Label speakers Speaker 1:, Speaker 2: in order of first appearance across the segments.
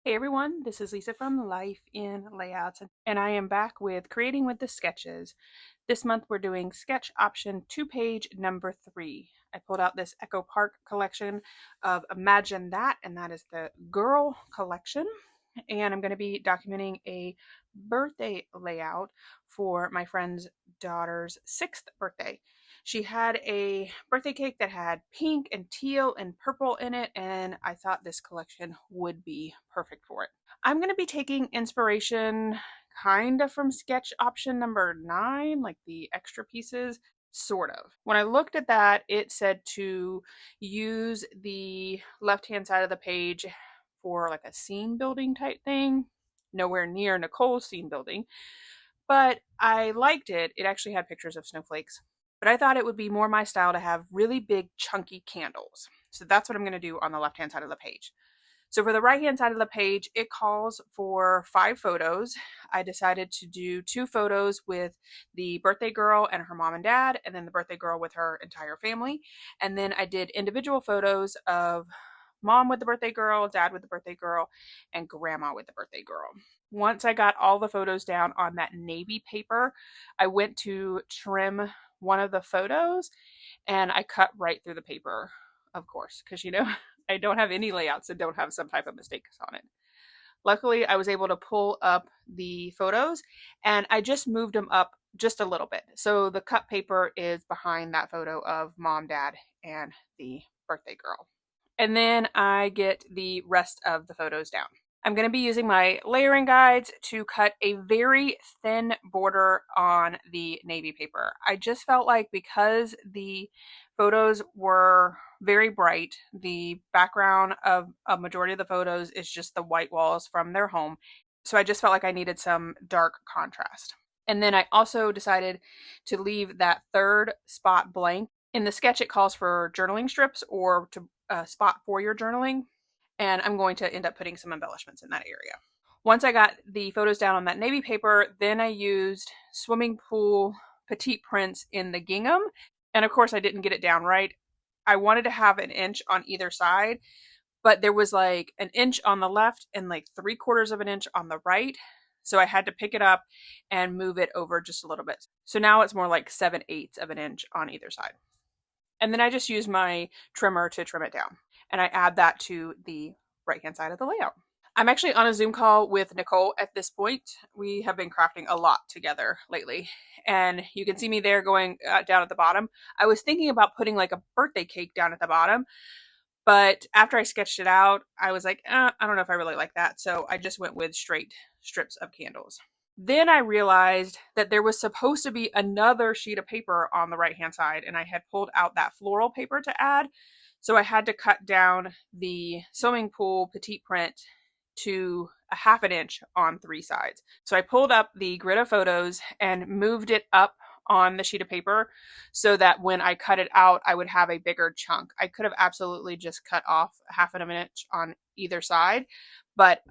Speaker 1: Hey everyone, this is Lisa from Life in Layouts, and I am back with Creating with the Sketches. This month we're doing sketch option 2-page number 3. I pulled out this Echo Park collection of Imagine That, and that is the girl collection. And I'm going to be documenting a birthday layout for my friend's daughter's 6th birthday. She had a birthday cake that had pink and teal and purple in it, and I thought this collection would be perfect for it. I'm going to be taking inspiration kind of from sketch option number 9, like the extra pieces, sort of. When I looked at that, it said to use the left-hand side of the page for like a scene building type thing. Nowhere near Nicole's scene building, but I liked it. It actually had pictures of snowflakes, but I thought it would be more my style to have really big chunky candles. So that's what I'm going to do on the left hand side of the page. So for the right hand side of the page, it calls for 5 photos. I decided to do 2 photos with the birthday girl and her mom and dad, and then the birthday girl with her entire family. And then I did individual photos of mom with the birthday girl, dad with the birthday girl, and grandma with the birthday girl. Once I got all the photos down on that navy paper, I went to trim one of the photos and I cut right through the paper, of course, because I don't have any layouts that don't have some type of mistakes on it. Luckily, I was able to pull up the photos and I just moved them up just a little bit. So the cut paper is behind that photo of mom, dad, and the birthday girl. And then I get the rest of the photos down. I'm going to be using my layering guides to cut a very thin border on the navy paper. I just felt like because the photos were very bright, the background of a majority of the photos is just the white walls from their home. So I just felt like I needed some dark contrast. And then I also decided to leave that third spot blank. In the sketch, it calls for journaling strips or to spot for your journaling, and I'm going to end up putting some embellishments in that area. Once I got the photos down on that navy paper, then I used swimming pool petite prints in the gingham, and of course I didn't get it down right. I wanted to have an inch on either side, but there was like an inch on the left and like 3/4 of an inch on the right, so I had to pick it up and move it over just a little bit. So now it's more like 7/8 of an inch on either side. And then I just use my trimmer to trim it down. And I add that to the right-hand side of the layout. I'm actually on a Zoom call with Nicole at this point. We have been crafting a lot together lately. And you can see me there going down at the bottom. I was thinking about putting like a birthday cake down at the bottom. But after I sketched it out, I was like, I don't know if I really like that. So I just went with straight strips of candles. Then I realized that there was supposed to be another sheet of paper on the right hand side, and I had pulled out that floral paper to add. So I had to cut down the swimming pool petite print to a 1/2 inch on 3 sides. So I pulled up the grid of photos and moved it up on the sheet of paper so that when I cut it out, I would have a bigger chunk. I could have absolutely just cut off 1/2 inch on either side, but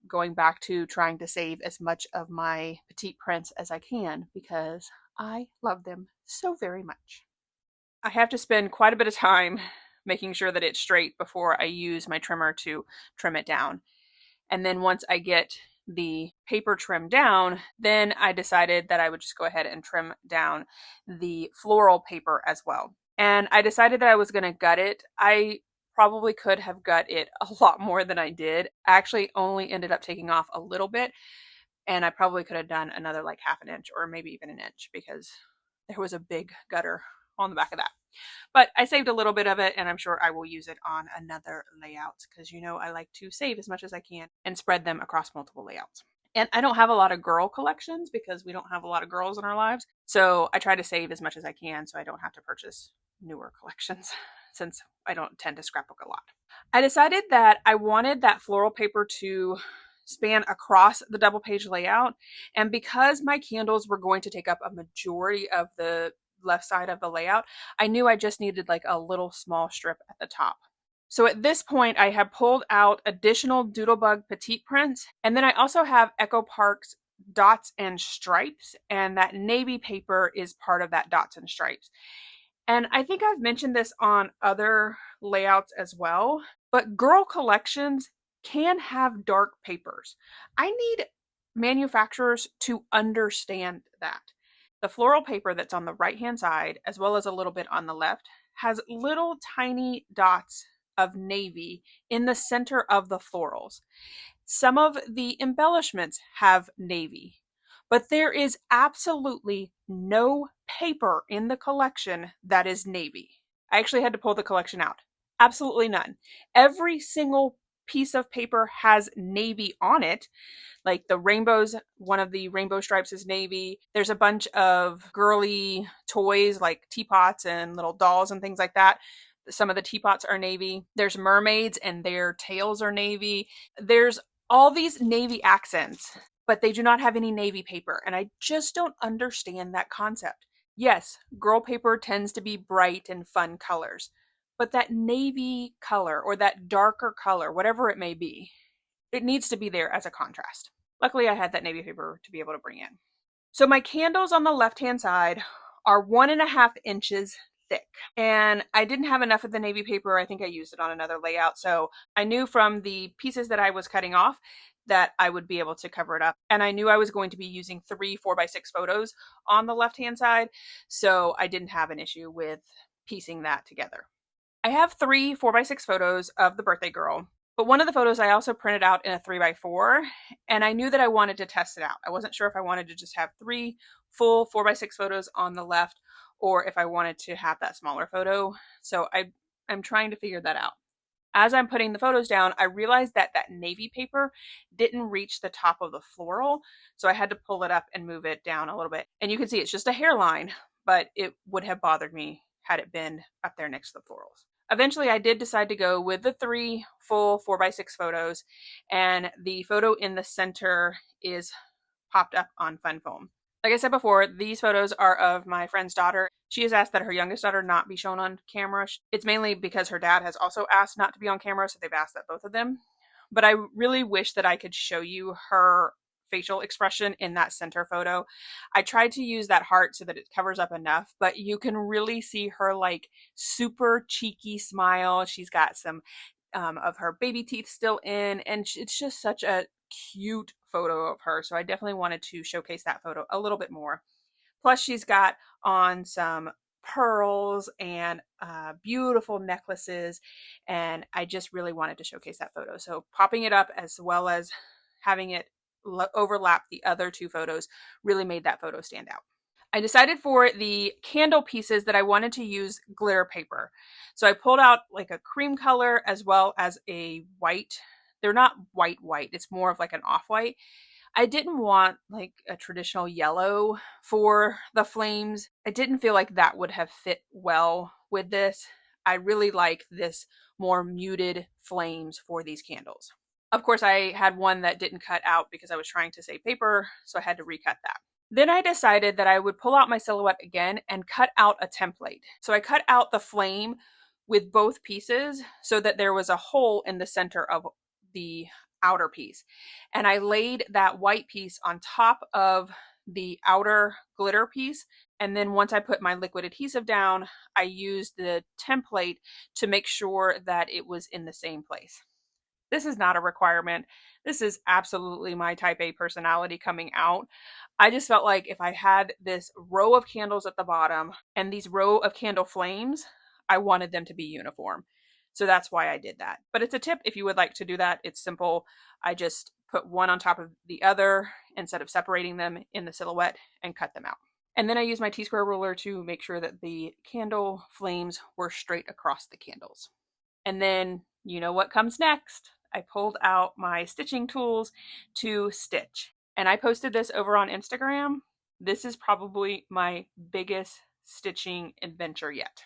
Speaker 1: going back to trying to save as much of my petite prints as I can because I love them so very much. I have to spend quite a bit of time making sure that it's straight before I use my trimmer to trim it down. And then once I get the paper trimmed down, then I decided that I would just go ahead and trim down the floral paper as well. And I decided that I was going to gut it. I probably could have gut it a lot more than I did. I actually only ended up taking off a little bit, and I probably could have done another like 1/2 inch or maybe even an inch because there was a big gutter on the back of that. But I saved a little bit of it, and I'm sure I will use it on another layout because I like to save as much as I can and spread them across multiple layouts. And I don't have a lot of girl collections because we don't have a lot of girls in our lives. So I try to save as much as I can so I don't have to purchase newer collections since I don't tend to scrapbook a lot. I decided that I wanted that floral paper to span across the double page layout. And because my candles were going to take up a majority of the left side of the layout, I knew I just needed like a little small strip at the top. So at this point, I have pulled out additional Doodlebug petite prints, and then I also have Echo Park's dots and stripes, and that navy paper is part of that dots and stripes. And I think I've mentioned this on other layouts as well, but girl collections can have dark papers. I need manufacturers to understand that. The floral paper that's on the right-hand side, as well as a little bit on the left, has little tiny dots of navy in the center of the florals. Some of the embellishments have navy, but there is absolutely no paper in the collection that is navy. I actually had to pull the collection out. Absolutely none. Every single piece of paper has navy on it. Like the rainbows, one of the rainbow stripes is navy. There's a bunch of girly toys like teapots and little dolls and things like that. Some of the teapots are navy. There's mermaids and their tails are navy. There's all these navy accents, but they do not have any navy paper. And I just don't understand that concept. Yes, girl paper tends to be bright and fun colors, but that navy color or that darker color, whatever it may be, it needs to be there as a contrast. Luckily, I had that navy paper to be able to bring in. So my candles on the left-hand side are 1.5 inches thick. And I didn't have enough of the navy paper. I think I used it on another layout. So I knew from the pieces that I was cutting off that I would be able to cover it up. And I knew I was going to be using 3 4x6 photos on the left-hand side. So I didn't have an issue with piecing that together. I have 3 4x6 photos of the birthday girl. But one of the photos I also printed out in a 3x4, and I knew that I wanted to test it out. I wasn't sure if I wanted to just have 3 full 4x6 photos on the left, or if I wanted to have that smaller photo. So I'm trying to figure that out. As I'm putting the photos down, I realized that that navy paper didn't reach the top of the floral, so I had to pull it up and move it down a little bit. And you can see it's just a hairline, but it would have bothered me had it been up there next to the florals. Eventually, I did decide to go with the 3 full 4x6 photos, and the photo in the center is popped up on fun foam. Like I said before, these photos are of my friend's daughter. She has asked that her youngest daughter not be shown on camera. It's mainly because her dad has also asked not to be on camera, so they've asked that both of them. But I really wish that I could show you her facial expression in that center photo. I tried to use that heart so that it covers up enough, but you can really see her like super cheeky smile. She's got some of her baby teeth still in, and it's just such a cute photo of her. So I definitely wanted to showcase that photo a little bit more. Plus she's got on some pearls and beautiful necklaces, and I just really wanted to showcase that photo. So popping it up as well as having it overlap the other 2 photos really made that photo stand out. I decided for the candle pieces that I wanted to use glitter paper. So I pulled out like a cream color as well as a white. They're not white, it's more of like an off-white. I didn't want like a traditional yellow for the flames. I didn't feel like that would have fit well with this. I really like this more muted flames for these candles. Of course, I had one that didn't cut out because I was trying to save paper, so I had to recut that. Then I decided that I would pull out my silhouette again and cut out a template. So I cut out the flame with both pieces so that there was a hole in the center of the outer piece. And I laid that white piece on top of the outer glitter piece. And then once I put my liquid adhesive down, I used the template to make sure that it was in the same place. This is not a requirement. This is absolutely my type A personality coming out. I just felt like if I had this row of candles at the bottom and these row of candle flames, I wanted them to be uniform. So that's why I did that. But it's a tip if you would like to do that. It's simple. I just put one on top of the other instead of separating them in the silhouette and cut them out. And then I used my T-square ruler to make sure that the candle flames were straight across the candles. And then you know what comes next. I pulled out my stitching tools to stitch. And I posted this over on Instagram. This is probably my biggest stitching adventure yet.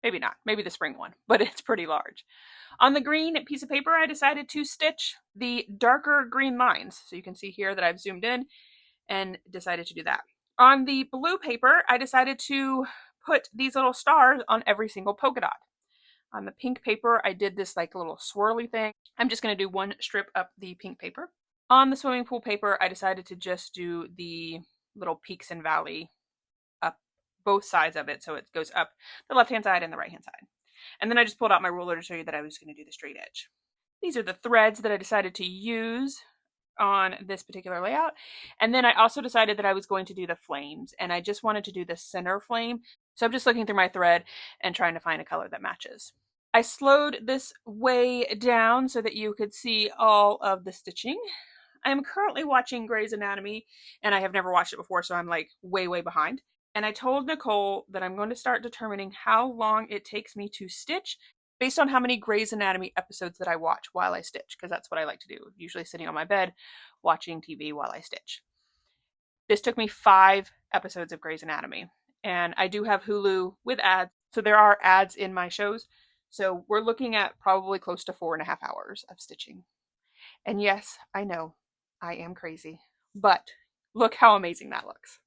Speaker 1: Maybe not, maybe the spring one, but it's pretty large. On the green piece of paper, I decided to stitch the darker green lines. So you can see here that I've zoomed in and decided to do that. On the blue paper, I decided to put these little stars on every single polka dot. On the pink paper, I did this like little swirly thing. I'm just going to do one strip up the pink paper. On the swimming pool paper, I decided to just do the little peaks and valley up both sides of it. So it goes up the left-hand side and the right-hand side. And then I just pulled out my ruler to show you that I was going to do the straight edge. These are the threads that I decided to use on this particular layout. And then I also decided that I was going to do the flames, and I just wanted to do the center flame. So I'm just looking through my thread and trying to find a color that matches. I slowed this way down so that you could see all of the stitching. I am currently watching Grey's Anatomy, and I have never watched it before, so I'm like way, way behind. And I told Nicole that I'm going to start determining how long it takes me to stitch based on how many Grey's Anatomy episodes that I watch while I stitch, because that's what I like to do, usually sitting on my bed watching TV while I stitch. This took me 5 episodes of Grey's Anatomy, and I do have Hulu with ads, so there are ads in my shows. So we're looking at probably close to 4.5 hours of stitching. And yes, I know, I am crazy, but look how amazing that looks.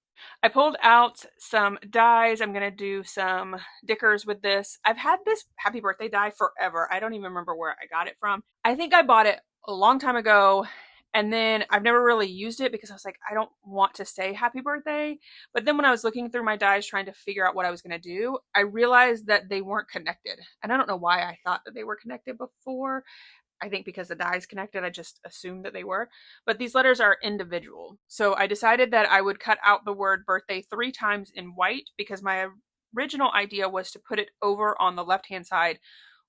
Speaker 1: I pulled out some dies. I'm going to do some Dickers with this. I've had this Happy Birthday die forever. I don't even remember where I got it from. I think I bought it a long time ago, and then I've never really used it because I was like, I don't want to say happy birthday. But then when I was looking through my dies trying to figure out what I was going to do, I realized that they weren't connected. And I don't know why I thought that they were connected before. I think because the die is connected, I just assumed that they were. But these letters are individual. So I decided that I would cut out the word birthday 3 times in white because my original idea was to put it over on the left-hand side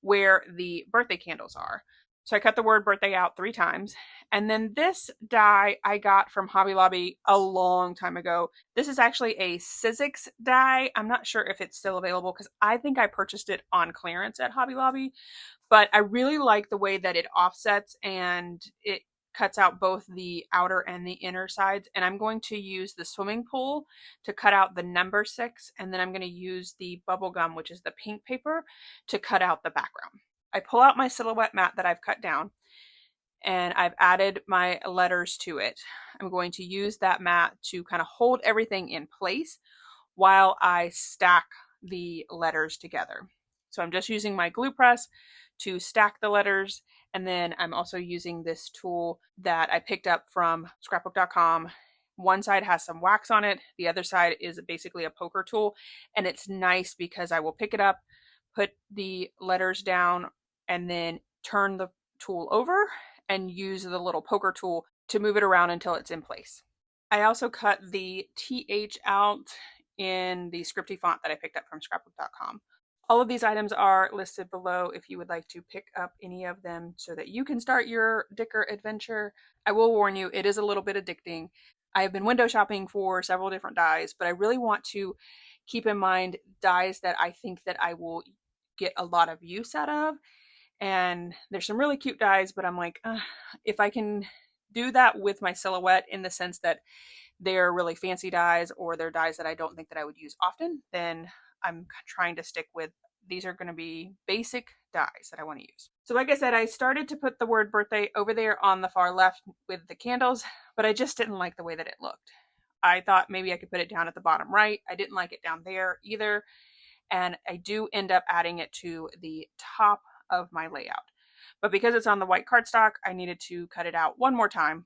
Speaker 1: where the birthday candles are. So I cut the word birthday out 3 times. And then this die I got from Hobby Lobby a long time ago. This is actually a Sizzix die. I'm not sure if it's still available because I think I purchased it on clearance at Hobby Lobby. But I really like the way that it offsets and it cuts out both the outer and the inner sides. And I'm going to use the swimming pool to cut out the number 6. And then I'm going to use the bubble gum, which is the pink paper, to cut out the background. I pull out my silhouette mat that I've cut down and I've added my letters to it. I'm going to use that mat to kind of hold everything in place while I stack the letters together. So I'm just using my glue press to stack the letters, and then I'm also using this tool that I picked up from scrapbook.com. One side has some wax on it, the other side is basically a poker tool, and it's nice because I will pick it up, put the letters down, and then turn the tool over and use the little poker tool to move it around until it's in place. I also cut the TH out in the scripty font that I picked up from scrapbook.com. All of these items are listed below if you would like to pick up any of them so that you can start your Dicker adventure. I will warn you, it is a little bit addicting. I have been window shopping for several different dies, but I really want to keep in mind dies that I think that I will get a lot of use out of. And there's some really cute dies, but I'm like, if I can do that with my silhouette in the sense that they're really fancy dies or they're dies that I don't think that I would use often, then I'm trying to stick with these are going to be basic dies that I want to use. So like I said, I started to put the word birthday over there on the far left with the candles, but I just didn't like the way that it looked. I thought maybe I could put it down at the bottom right. I didn't like it down there either. And I do end up adding it to the top of my layout. But because it's on the white cardstock, I needed to cut it out one more time.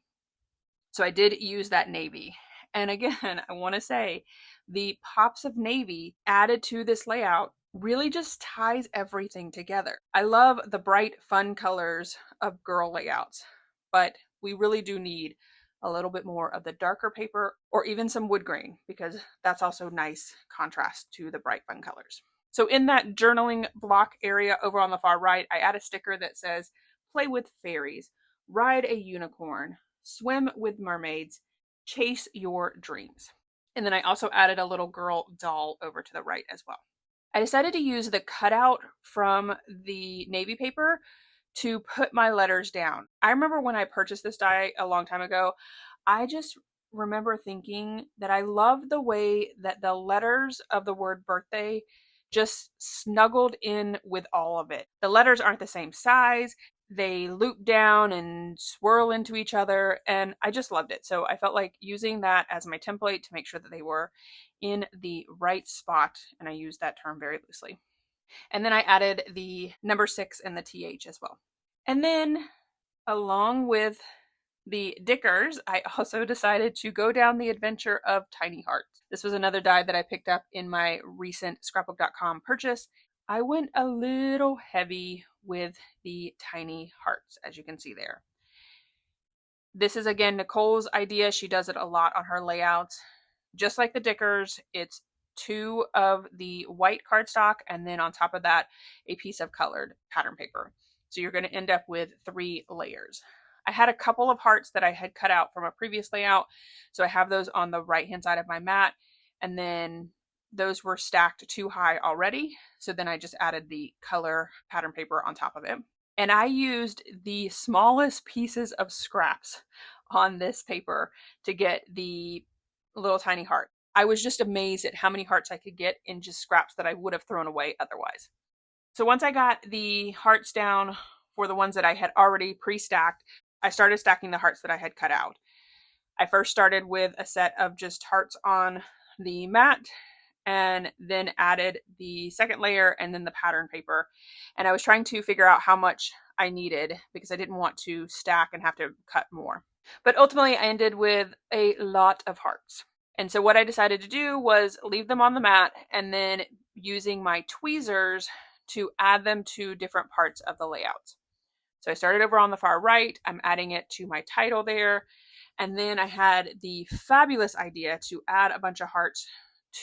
Speaker 1: So I did use that navy. And again, I want to say the pops of navy added to this layout really just ties everything together. I love the bright, fun colors of girl layouts, but we really do need a little bit more of the darker paper or even some wood grain because that's also nice contrast to the bright, fun colors. So in that journaling block area over on the far right, I add a sticker that says, play with fairies, ride a unicorn, swim with mermaids, chase your dreams. And then I also added a little girl doll over to the right as well. I decided to use the cutout from the navy paper to put my letters down. I remember when I purchased this die a long time ago, I just remember thinking that I love the way that the letters of the word birthday just snuggled in with all of it. The letters aren't the same size. They loop down and swirl into each other, and I just loved it. So I felt like using that as my template to make sure that they were in the right spot, and I used that term very loosely. And then I added the number 6 and the TH as well. And then along with the Dickers, I also decided to go down the adventure of Tiny Hearts. This was another die that I picked up in my recent scrapbook.com purchase. I went a little heavy with the tiny hearts, as you can see there. This is again Nicole's idea. She does it a lot on her layouts. Just like the Dickers, it's 2 of the white cardstock and then on top of that a piece of colored pattern paper. So you're going to end up with 3 layers. I had a couple of hearts that I had cut out from a previous layout, so I have those on the right hand side of my mat, and then those were stacked too high already, so then I just added the color pattern paper on top of it. And I used the smallest pieces of scraps on this paper to get the little tiny heart. I was just amazed at how many hearts I could get in just scraps that I would have thrown away otherwise. So once I got the hearts down for the ones that I had already pre-stacked, I started stacking the hearts that I had cut out. I first started with a set of just hearts on the mat and then added the second layer and then the pattern paper. And I was trying to figure out how much I needed because I didn't want to stack and have to cut more. But ultimately I ended with a lot of hearts. And so what I decided to do was leave them on the mat and then using my tweezers to add them to different parts of the layout. So I started over on the far right. I'm adding it to my title there. And then I had the fabulous idea to add a bunch of hearts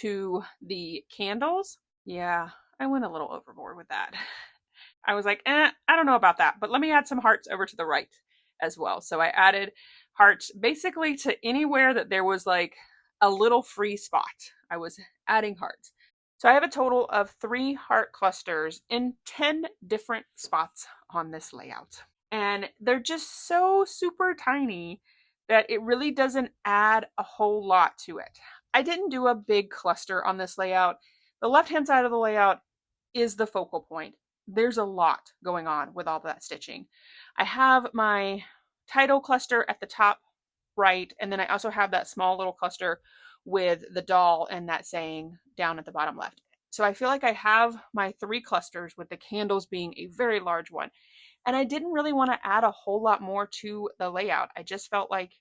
Speaker 1: to the candles. Yeah, I went a little overboard with that. I was like, I don't know about that, but let me add some hearts over to the right as well. So I added hearts basically to anywhere that there was like a little free spot. I was adding hearts. So I have a total of 3 heart clusters in 10 different spots on this layout. And they're just so super tiny that it really doesn't add a whole lot to it. I didn't do a big cluster on this layout. The left-hand side of the layout is the focal point. There's a lot going on with all that stitching. I have my title cluster at the top right, and then I also have that small little cluster with the doll and that saying down at the bottom left. So I feel like I have my 3 clusters with the candles being a very large one. And I didn't really want to add a whole lot more to the layout. I just felt like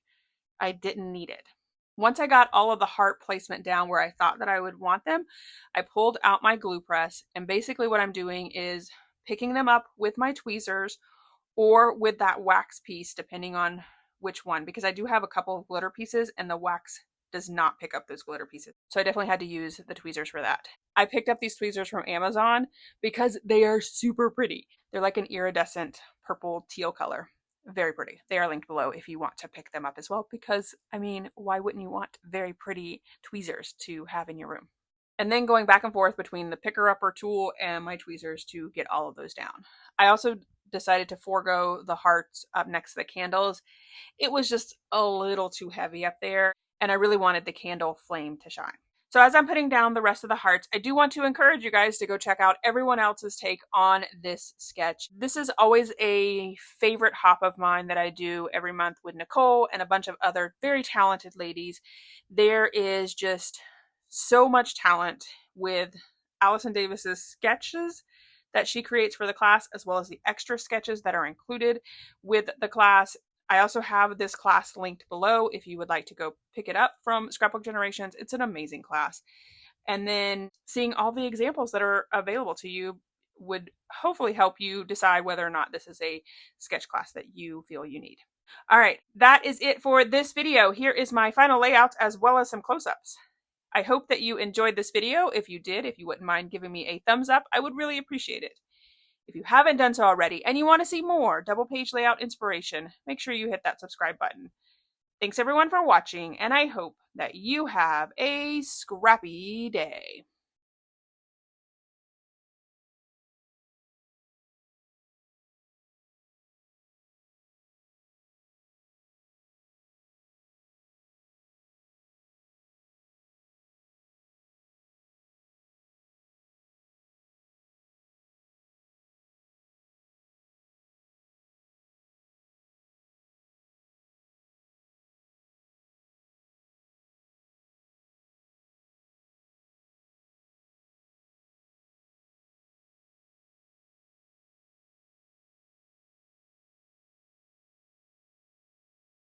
Speaker 1: I didn't need it. Once I got all of the heart placement down where I thought that I would want them, I pulled out my glue press, and basically what I'm doing is picking them up with my tweezers or with that wax piece, depending on which one, because I do have a couple of glitter pieces and the wax does not pick up those glitter pieces. So I definitely had to use the tweezers for that. I picked up these tweezers from Amazon because they are super pretty. They're like an iridescent purple teal color. Very pretty. They are linked below if you want to pick them up as well, because I mean, why wouldn't you want very pretty tweezers to have in your room? And then going back and forth between the picker upper tool and my tweezers to get all of those down. I also decided to forego the hearts up next to the candles. It was just a little too heavy up there, and I really wanted the candle flame to shine. So as I'm putting down the rest of the hearts, I do want to encourage you guys to go check out everyone else's take on this sketch. This is always a favorite hop of mine that I do every month with Nicole and a bunch of other very talented ladies. There is just so much talent with Allison Davis's sketches that she creates for the class, as well as the extra sketches that are included with the class. I also have this class linked below if you would like to go pick it up from Scrapbook Generations. It's an amazing class. And then seeing all the examples that are available to you would hopefully help you decide whether or not this is a sketch class that you feel you need. All right, that is it for this video. Here is my final layout as well as some close-ups. I hope that you enjoyed this video. If you did, if you wouldn't mind giving me a thumbs up, I would really appreciate it. If you haven't done so already and you want to see more double page layout inspiration, make sure you hit that subscribe button. Thanks everyone for watching, and I hope that you have a scrappy day.